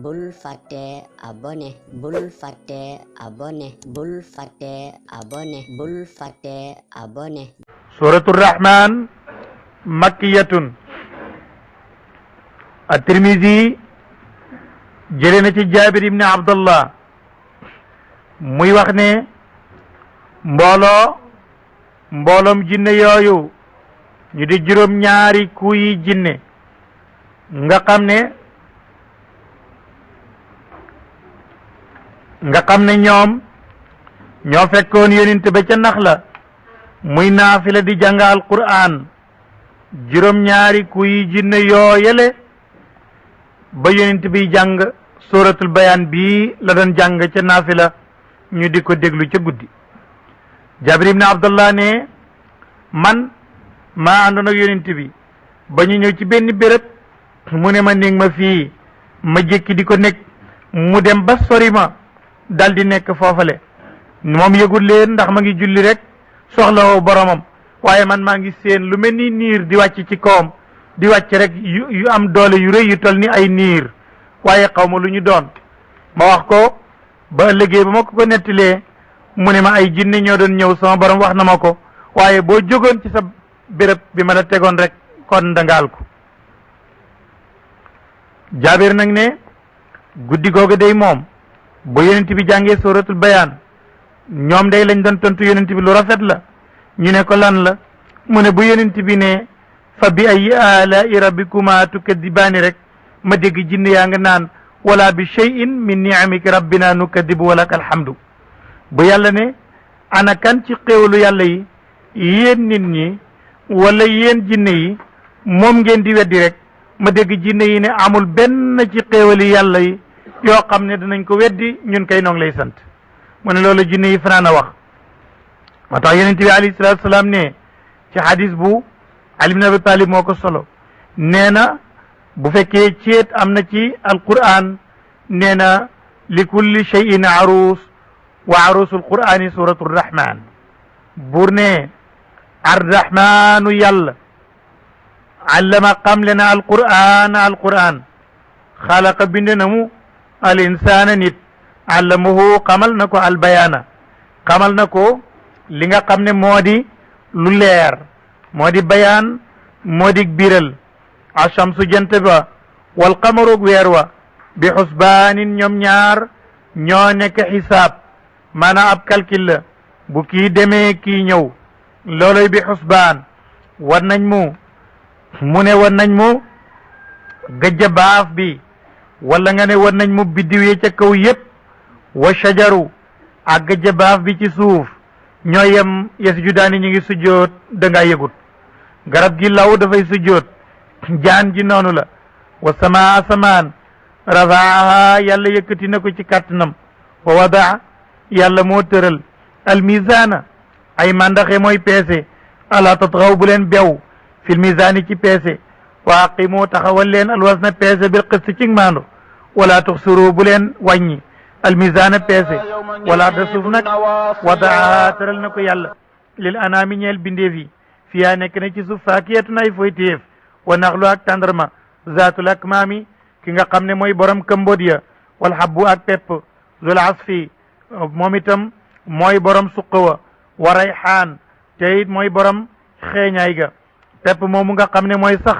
bul fàtte abonné bul fàtte abonné bul fàtte abonné bul fàtte abonné. suratu rahman makkiyatun. at-Tirmidhi jëlee na ci Jaabir ibn Abdallah muy wax ne mbooloom jinne yooyu ñu di juróom ñaari kuyi jinne nga xam ne ñoom ñoo fekkoon yonent ba ca Naxla muy naafila di jàng alquran juróom ñaari kuyi jinne yooyele ba yonent bi jàng suratul bayaan bii la doon jàng ca naafila ñu di ko déglu ca guddi. Jabir ibn Abdullah ne man maa àndoon ak yonent bi ba ñu ñëw ci benn béréb mu ne ma néeg ma fii ma jékki di ko nekk mu dem ba sori ma dal di nekk foofale moom yëgul leen ndax ma ngi julli rek soxlawoo boromam waaye man maa ngi seen lu mel ni niir di wàcc ci kawam di wàcc rek yu am doole yu rëy yu tol ni ay niir waaye xaw ma lu ñu doon ma wax ko ba ëllëgee ba ma ko nettalee mu ne ma ay jinne ñoo doon ñëw sama borom wax na ma ko waaye boo jógoon ci sa béréb bi ma la tegoon rek kon dangaal ko. Jaabir nag ne guddi googu day moom bu yonent bi jàngee suratul bayaan ñoom day lañ doon tontu yonent bi lu rafet la ñu ne ko lan la mu ne bu yonent bi ne fa bi ay alaa'i rabbikuma tukadibaani rek ma dégg jinne yaa nga naan wala bi shay'in min ni'amika rabbina nukadibu walaka alhamdu. bu yàlla ne ana kan ci xéewalu yàlla yi yéen nit ñi wala yéen jinne yi moom ngeen di weddi rek ma dégg jinne yi ne amul benn ci xéewali yàlla yi yoo xam ne dinañ ko weddi ñun kay noong lay sant. mu ne loolu jinne yi fanaan a wax moo tax yonent bi alayhi salaatu salaam ne ci hadis bu Ali ibn Abi Talib moo ko solo nee na bu fekkee ceet am na ci alquran nee na li kulli shay'in aruus wa aruusul qur'ani suratul rahman buur ne arrahmanu yàlla allama xamle na alquran xalaqa bind na mu al insaana nit allamahu xamal na ko albayaana xamal na ko li nga xam ne moo di lu leer moo di bayaan moo di biral ashamsu jant ba wal qamaru weer wa bi xusbaanin ñoom ñaar ñoo nekk xisaab maanaam ab calcul la bu kii demee kii ñëw looloy bi xusbaan war nañ mu ne war nañ mu gëjja baaf bi wala nga ne war nañ mu biddiwee ca kaw yépp wa shajaru ak gëjja baaf bi ci suuf ñoo yem yasjudaani ñu ngi sujjoot dangaa yëgut garab gi law dafay sujjoot jaan ji noonu la wa samaa asamaan rafaaha yàlla yëkkati na ko ci kàttanam wa wadaa yàlla moo tëral almisaana ay mandaxe mooy peese ala tatxaw bu leen bew fil misaani ci peese wa aqimu taxawal leen alwasna peese bil qist ci maandu wala tuxsuru bu leen wàññi almisaana peese wala da suuf nag wadaa tëral na ko yàlla lil anaami ñeel bindeef yi fiyaa nekk na ci suuf faakiyatun ay foy téef wa naxlu ak tàndarma zaatul akmaami ki nga xam ne mooy borom këmboot ya wal habbu ak pepp zul asfi moom itam mooy borom suq wa rayxaan te it mooy borom xeeñaay ga pepp moomu nga xam ne mooy sax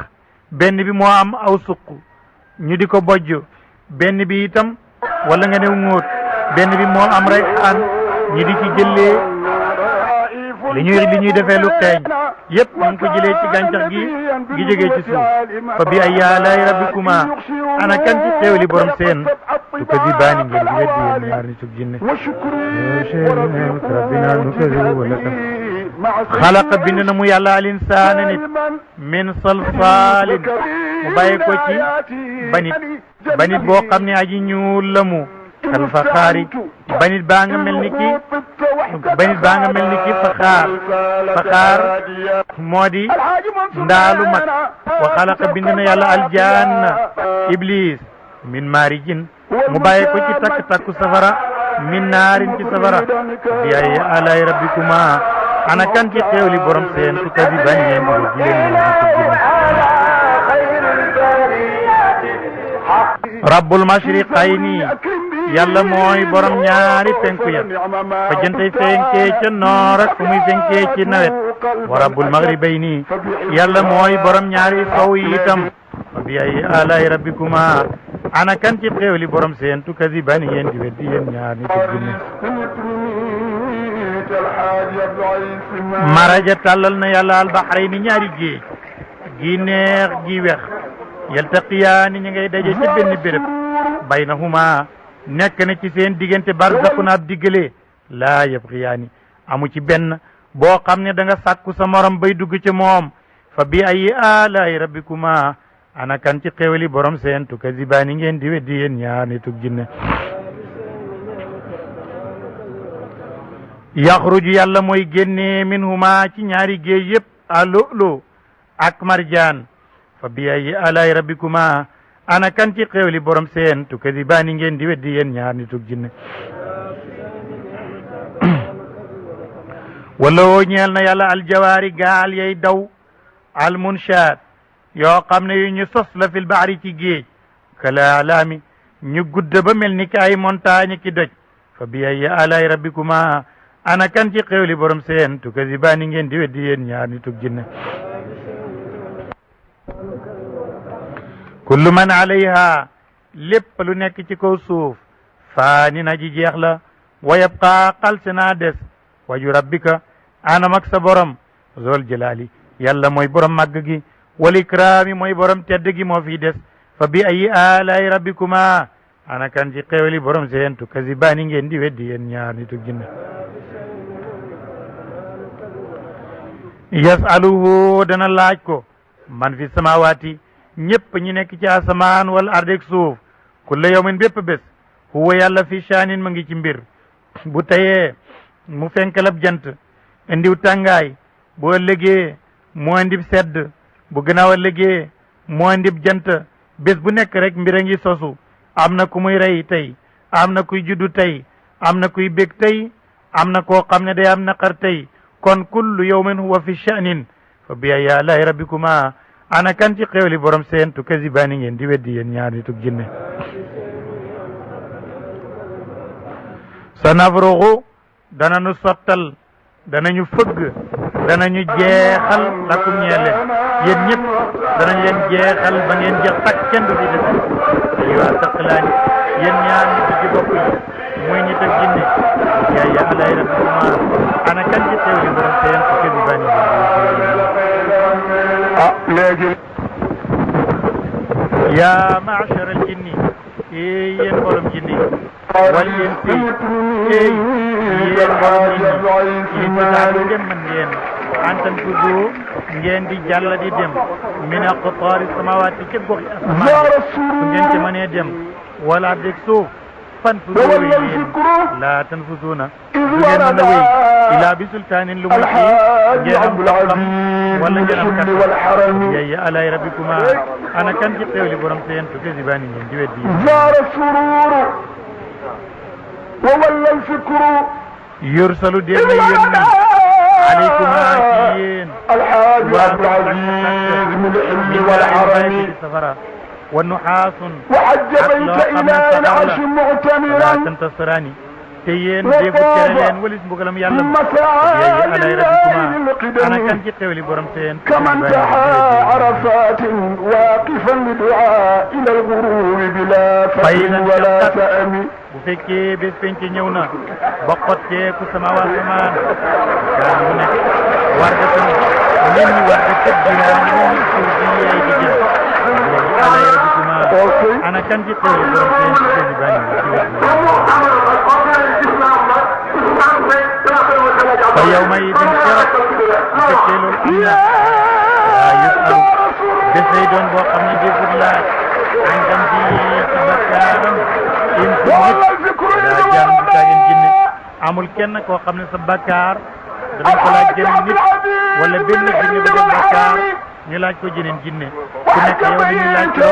benn bi moo am aw suq ñu di ko bojj benn bi itam wala nga ne ngóot benn bi moo am rayxaan ñu di ci jëlee li ñuy defee lu xeeñ yépp mu ngi ko jëlee ci gàncax gi jógee ci suuf fa bi ay aalaay rabbikuma ana kan ci xéewali borom seen tukadibaani ngeen di weddi yéen ñaar ni sug jinne rabbina nukadibu walaka xalaqa bind na mu yàlla al insaana nit min salsaalin mu bàyyi ko ci banit boo xam ne aji ñuul la mu kal faxaari banit baa nga mel ni ki faxaar moo di ndaalu mag wa xalaqa bind na yàlla aljanna iblis min maarijin mu bàyyi ko ci takk-takku safara min naarin ci safara bi ay alay rabbikuma ana kan ci xéewli borom seen tukadibaani ngeen di weddi leen rabbul mashriqayni yàlla mooy borom ñaari penku ya fa jëntay fenkee ca noor ak fu muy fenkee ci nawet wa rabbul maghribayni yàlla mooy borom ñaari sow yi itam fa bi ay alaay rabbikuma ana kan ci xéewli borom seen tukazibani yéen di weddi yéen ñaar ni tugginne maraja tàllal na yàlla albahrayni ñaari géej gi neex gi wex yaltaqiyaani ñi ngay daje ci benn béréb baynahuma nekk na ci seen diggante barzaqun ab diggale laa yabghiyaani amu ci benn boo xam ne da nga sàkku sa morom bay dugg ci moom fa bi ay alaay rabbikuma ana kan ci xéewali borom seen tukazibaani ngeen di weddi yéen ñaar ni tug jinne yaxruju yàlla mooy génnee minhuma ci ñaari géej yépp alulu ak marjaan fa bi ay alaay rabbikuma ana kan ci xéewli borom seen tukadibaani ngeen di weddi yéen ñaar ni tug jinne wala woo ñeel na yàlla aljawaari gaal yay daw almunshaat yoo xam ne yu ñu sos la fil bahri ci géej kala alaami ñu gudda ba mel ni ki ay montagne ki doj fa bi ay alaay rabbikuma ana kan ci xéewli borom seen tukadibaani ngeen di weddi yéen ñaar ni tug jinne kullu man alayha lépp lu nekk ci kaw suuf faani na ji jeex la wa yabqa xalse naa des waju rabbika anam ak sa borom zol jalaali yàlla mooy borom màgg gi wal ikraami mooy borom tedd gi moo fi des fa bi ayi alaay rabbikuma ana kan ci xéewali borom seen tukazibaani ngeen di weddi yéen ñaar ni tug jinne yasaluhu dana laaj ko man fi samawaati ñëpp ñi nekk ci asamaan wala ardek suuf kulla yawmin bépp bés huwa yàlla fi shaanin ma ngi ci mbir bu tayee mu fenkalab jant indiw tàngaay bu ëllëgee mu indib sedd bu gannaaw ëllëgee mu indib jant bés bu nekk rek mbir a ngi sosu am na ku muy rey tey am na kuy juddu tey am na kuy bég tey am na koo xam ne day am naqar tey kon kullu yawmin huwa fi shaanin fa bi ayyi aalaa'i rabbikuma ana kan ci xéewli borom seen tukazibaani ngeen di weddi yéen ñaar ni tug jinne sa nafruxu danañu sottal danañu fëgg danañu jeexal lakum ñeele yéen ñëpp danañ leen jeexal ba ngeen jeex tak kenn du fi des ayyuha taqlaani yéen ñaar ñi ci bopp yi muy ñi tag jinne ya ya alay rabbikuma ana kan ci xéewli borom seen tukazibaani ngeen di weddi léegi yaa maachar al jinni yéen borom jinni wal insi yéen borom jinni in tataalu dem man ngeen an tanfudu ngeen di jàll di dem min aqtaari samawaati ca goxi asamaan su ngeen ci mënee dem wala deg suuf fanfudu yéen laa tanfuduuna du ngeen mën a wéy ilaa bi sultaanin lu muy ci ngeen am xam wala ngeen am kattan yayya alaay rabbikuma ana kan ci xéewli borom seen tukazibaani ngeen di weddi zaara sururu wa walla alfikru yursalu dee na yónni alaykuma ci yéen alxaaji abdul aziz min ilmi wal harami safara wa nuxaasun وحج بيت إله العرش معتمرا tantasirani te yéen déggu tere leen walis mbugalam yàlla yayya alaay rabbikuma ana kan ci xéewli borom seen كمن تحى عرفات واقفا لدعاء إلى الغروب بلا فخر ولا تأم bu fekkee bés penc ñëw na ba xotteeku sama waa samaan yaa mu nekk war ga tan ñen ñi war ga tëddinaa ñi ñi suuf di yaay di jël alaay rabbikuma ana kan ci xéewli borom seen tukazibaani ci wet fa yawma idin keroog bu fekkee loolu am na laa yusalu bés lay doon boo xam ne défut laaj an kam ci bakkaaram in su nit daa jaam bu taagin jinne amul kenn koo xam ne sa bakkaar danañ ko laaj jëneen nit wala benn jinne ba def bakkaar ñu laaj ko jëneen jinne ku nekk yow li ñu laaj ko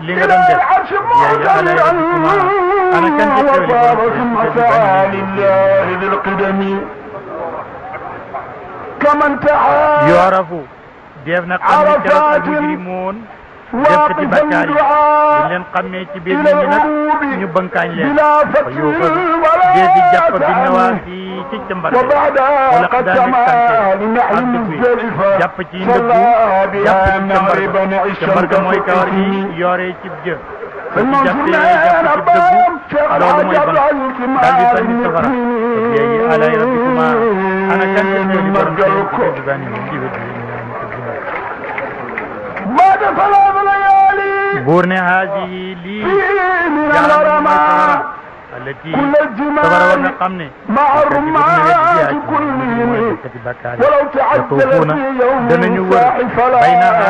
li nga doon def yayya alaay rabbikuma ana kan ci xéewli borom كمن تعالى yoorafu def na xam ne keroog al mujrimoon defkati bakkaar yi buñ leen xammee ci biir nit ñi nag ñu bënkaañ leen fa yuuxal dee di jàpp bi nawaasi ci cëmbar wala daan ak dëkk jàpp ci ndëggu jàpp ci cëmbar ga mooy kawar yi yooree cib jë ba ci jàppee jàpp ci dëggu loolu mooy ban daal di sànni safara léegi alay rabbikuma ana kan ci xeeli borom seen ci dugani di wet buur ne haadihi lii jahannam mooy safara allati safara war nga xam ne kati bakkaar yatuufuuna danañu wër baynaha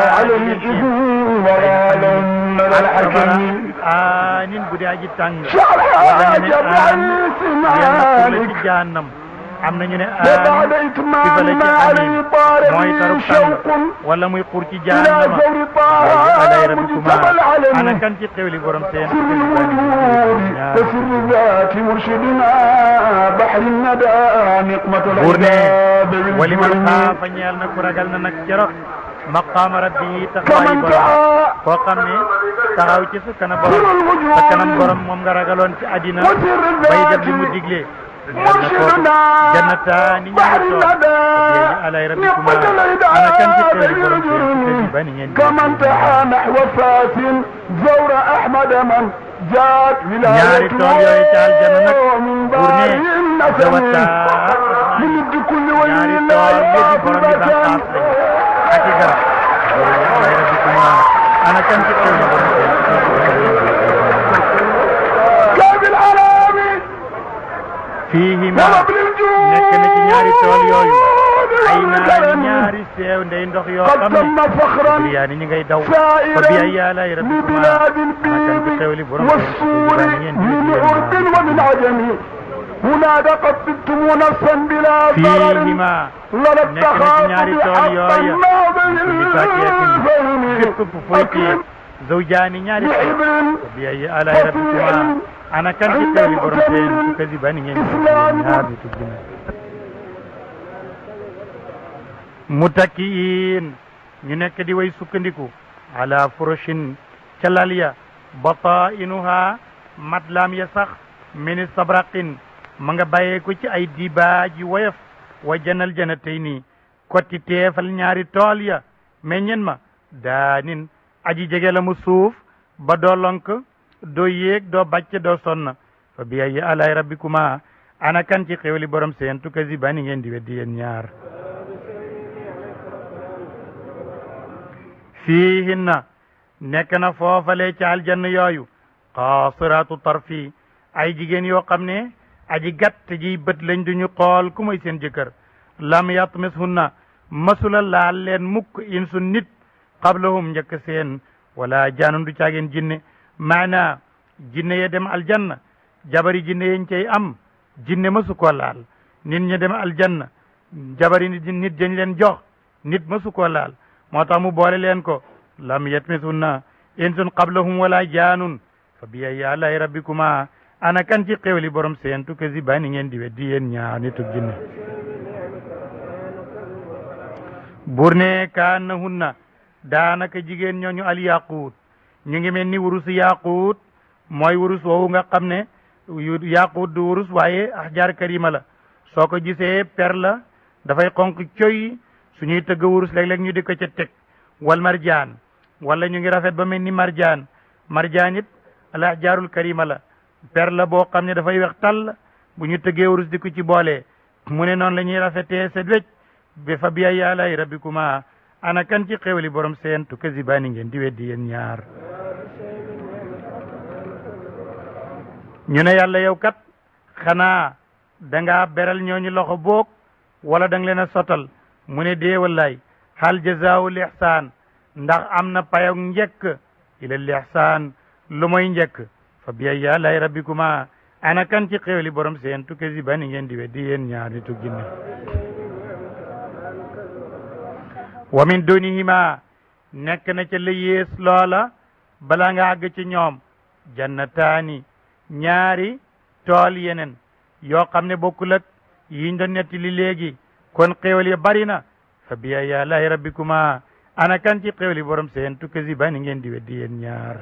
aanin bu dee aji tàng wala ñu ne aan yenn la ci jahannam am na ñu ne aan sifala ci amin mooy tarub tàng wala muy xur ci jahannama alay rabbikuma ana kan ci xewli borom seen buur ne wali man xaafa ñeel na ku ragal na nag keroog maqaama rabbi taxawaayi borom koo xam ne taxaw ci sa kanam borom sa kanam borom moom nga ragaloon ci àddina bay def li mu digle jannataani ñaari tool alay rabbikuma ana kan ci xewli borom seen bani ngeen ñaari tool yooyu ci aljanna nag pour ne zawata ñaari tool yëpp borom yi banqaas lañ ak i garab alay rabbikuma ana kan ci xewli borom fiihima nekk na ci ñaari tool yooyu ay ñaari seew ndey ndox yoo xam ne riyaani ñi ngay daw fa bi ay yaalay rabbikuma ana kan ci xewli borom fiihima nekk na ci ñaari tool yooyu kulli faakihatin bépp fuuti zawjaani ñaari seew fa bi ay yaalay rabbikuma ana kan ci xewli borom seen su kasi bani ngeen ñaar di tuddina mutakiin ñu nekk di way sukkandiku ala furushin ca lal ya batainuha matlaam ya sax min sabraqin ma nga bàyyee ko ci ay dibaaji woyof wa janal janatayni kotti teefal ñaari tool ya meññen ma daanin aji jege la mu suuf ba doo lonk doo yéeg doo bàcc doo sonn fa bi ay alay rabbikuma ana kan ci xewli borom seen tukazibani ngeen di weddi yéen ñaar fiihinna nekk na foofale ci aljanna yooyu qaasiraatu tarfi ay jigéen yoo xam ne aji gàtt ji bët lañ duñu xool ku may seen jëkkër lam yatmishunna masula laal leen mukk insu nit qablahum njëkk seen wala jaanun du caageen jinne maana jinne ya dem aljanna jabari jinne yañ cay am jinne masu ko laal nit ñi dem aljanna jabari nit dañ leen jox nit masu ko laal moo tax mu boole leen ko lam yatmisunna insun qablahum wala jaanun fa bi ay alay rabbikuma ana kan ci xewli borom seen tukazibani ngeen di weddi yéen ñaar nit ak jinne buur ne kaannahunna daanaka jigéen ñooñu al yaquut ñu ngi mel ni wurus yaquut mooy wurus woowu nga xam ne yaquut du wurus waaye ahjar karima la soo ko gisee per la dafay xonq coy suñuy tëgg wurus léeg-léeg ñu di ko ca teg wal marjaan wala ñu ngi rafet ba mel ni marjaan marjaan it al ahjarul karima la per la boo xam ne dafay wex tàll bu ñu tëggee wurus di ko ci boole mu ne noonu la ñuy rafetee set wecc bi fa bi ay alay rabbikuma ana kan ci xewli borom seen tukazibani ngeen di weddi yéen ñaar ñu ne yàlla yow kat xanaa dangaa beral ñooñu loxo boog wala dang leen a sotal mu ne dee wallaay hal jazaa'ul ihsaan ndax am na payog njëkk ilal ihsaan lu mooy njëkk fa bi ay alay rabbikuma ana kan ci xewli borom seen tukazibani ngeen di weddi yéen ñaar ni tug jinne wa min dunihima nekk na ca la yées loola bala nga àgg ci ñoom jannataani ñaari tool yeneen yoo xam ne bokkul ak yiñ doon netti li léegi kon xéewal ya bari na fa bi ay alay rabbikuma ana kan ci xewli borom seen tukazibani ngeen di weddi yéen ñaar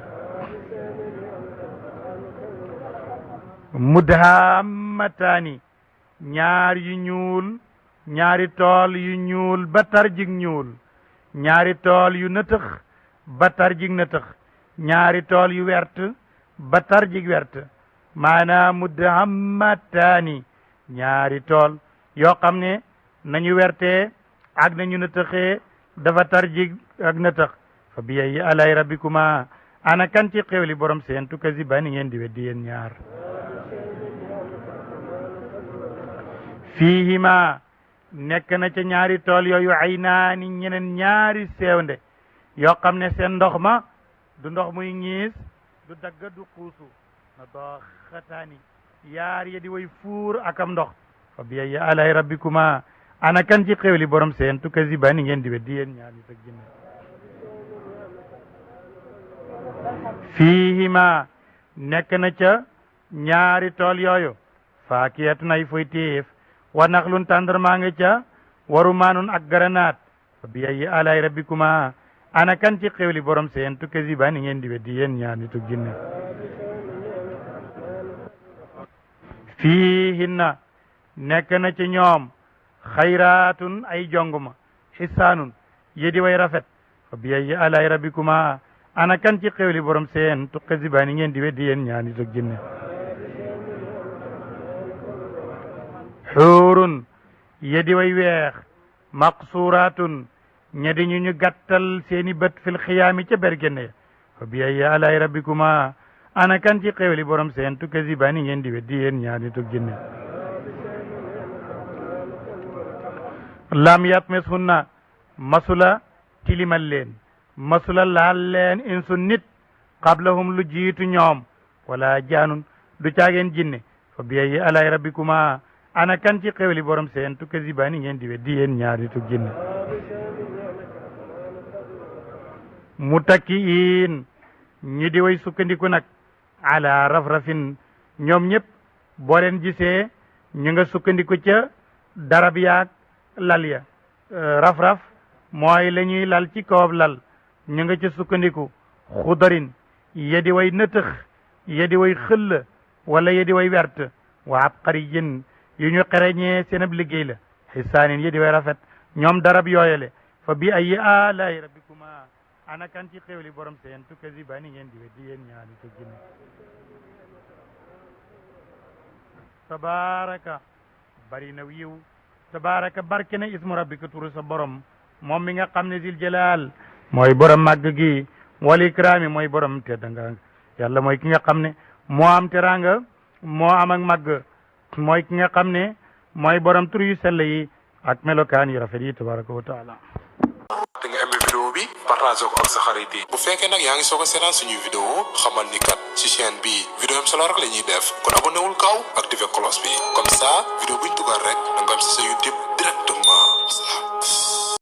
mudhammataani ñaar yu ñuul ñaari tool yu ñuul ba tarjig ñuul ñaari tool yu nëtëx ba tarjig nëtëx ñaari tool yu wert ba tarjig wert maanaam mudhammataani ñaari tool yoo xam ne nañu wertee ak nañu nëtëxee dafa tarjig ak nëtëx fa bi ayyi alay rabbikuma ana kan ci xewli borom seen tukazibani ngeen di weddi yéen ñaar fiihima nekk na ca ñaari tool yooyu aynaani ñeneen ñaari sewnde yoo xam ne seen ndox ma du ndox muy ñiis du dagga du xuusu na dooxataani yaar ya di way fuur akam ndox fa bi ayyi alay rabbikuma ana kan ci xewli borom seen tukazibani ngeen di weddi yéen ñaar nit ak jinne fiihima nekk na ca ñaari tool yooyu faakiyatun ay foy téef wa naxlun tàndarmaa nga ca waru maanun ak garanaat fa bi ayyi alay rabbikuma ana kan ci xewli borom seen tukazibani ngeen di weddi yéen ñaar nit ak jinne fiihinna nekk na ci ñoom xayraatun ay jonguma xisaanun yedi way rafet fa bi ayyi alay rabbikuma ana kan ci xewli borom seen tukazibani ngeen di weddi yéen ñaar nit ak jinne xuurun yedi way weex maqsuuraatun ñedi ñu gàttal seeni bët fil xiyaami ca bergenne fa bi ayyi alay rabbikuma ana kan ci xewli borom seen tukazibani ngeen di weddi yéen ñaar nit ak jinne lam yatmishunna masula tilimal leen masula laal leen insu nit qablahum lu jiitu ñoom wala jaanun du caageen jinne fa bi ayyi alay rabbikuma ana kan ci xewli borom seen tukazibani ngeen di weddi yéen ñaar nit ak jinne mutakkiin ñi di way sukkandiku nag ala rafrafin ñoom ñëpp boo leen gisee ñu nga sukkandiku ca darab yaag lal ya raf-raf mooy la ñuy lal ci kawab lal ñu nga ca sukkandiku xudarin yedi way nëtëx yedi way xëll wala yedi way wert wa abqariyin yu ñu xereñee seen ab liggéey la xisaanin yedi way rafet ñoom darab yooyale fa bi ayyi alaa'i rabbikuma ana kan ci xewli borom seen tukazibani ngeen di weddi yéen ñaari te jinne tabaraka bari na wiiw tabaraka barke na ismu rabbika turu sa borom moom mi nga xam ne zil jalal mooy borom màgg gi wal ikraami mooy borom tedd nga yàlla mooy ki nga xam ne moo am teranga moo am ak màgg mooy ki nga xam ne mooy borom tur yu sell yi ak melokaan yu rafet yi tabaraka wa taala te nga aimé vidéo bi partage ko ak sa xarit yi bu fekkee nag yaa ngi soog a seetaan suñuy vidéo xamal ni kat ci chaîne bi vidéo am solo rek la ñuy def kon abonné wul gaaw activé cloche bi comme ça vidéo buñ dugal rek da nga am si sa YouTube